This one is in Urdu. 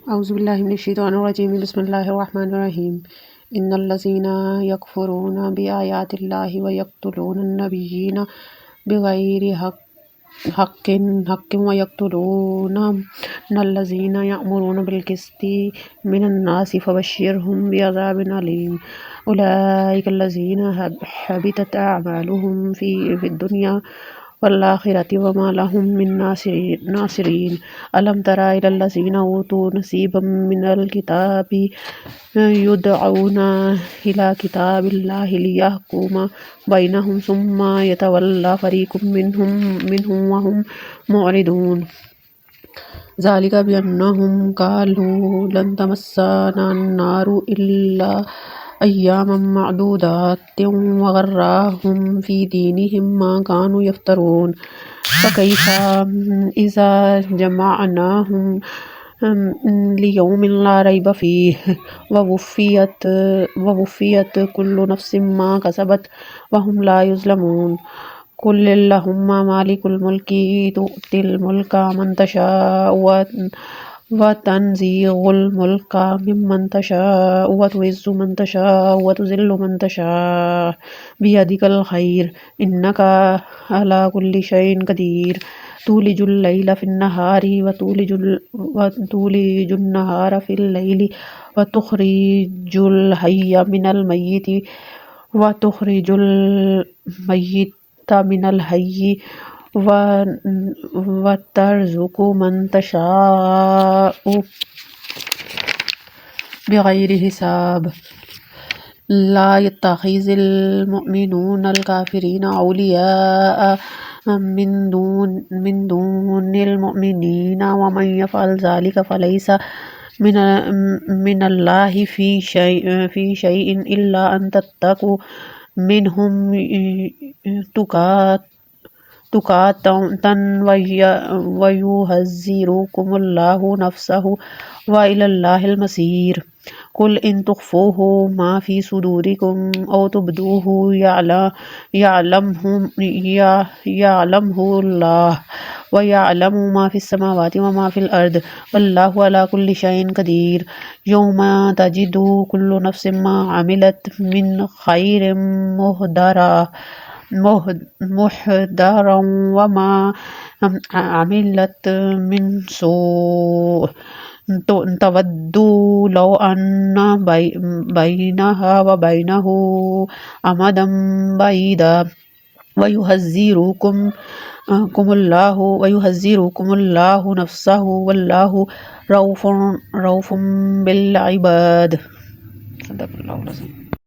أعوذ بالله من الشيطان الرجيم. بسم الله الرحمن الرحيم. إن الذين يكفرون بآيات الله ويقتلون النبيين بغير حق ويقتلون الذين يأمرون بالقسط من الناس فبشرهم بعذاب أليم. أولئك الذين حبطت أعمالهم في الدنيا والآخرة وما لهم من ناصرين. ألم تر إلى الذين أوتوا نصيبا من الكتاب يدعون إلى كتاب الله ليحكم بينهم ثم يتولى فريق منهم وهم معرضون. ذلك بأنهم قالوا لن تمسنا النار إلا أياما معدودات وغرهم في دينهم ما كانوا يفترون. فكيف إذا جمعناهم ليوم لا ريب فيه ووفيت كل نفس ما كسبت وهم لا يظلمون. قل اللهم مالك الملك تؤتي الملك من تشاء وتنزع الملك ممن تشاء وتعز من تشاء وتذل من تشاء بيدك الخير إنك على كل شيء قدير. تولج الليل في النهار وتولج النهار في الليل وتخرج الحي من الميت وتخرج الميت من الحي وترزق من تشاء بغير حساب. لا يتخذ المؤمنون الكافرين أولياء من دون المؤمنين ومن يفعل ذلك فليس من الله في شيء إلا أن تتقوا منهم تقاة ويحذركم الله نفسه وإلى الله المصير. قل إن تخفوه ما في صدوركم أو تبدوه يعلمه الله ويعلم ما في السماوات وما في الأرض والله على كل شيء قدير. يوم تجد كل نفس ما عملت من خير محضرا وما عملت من سوء تود لو أن بينها وبينه أمدا بعيدا ويحذركم الله نفسه والله رؤوف بالعباد. صدق الله العظيم.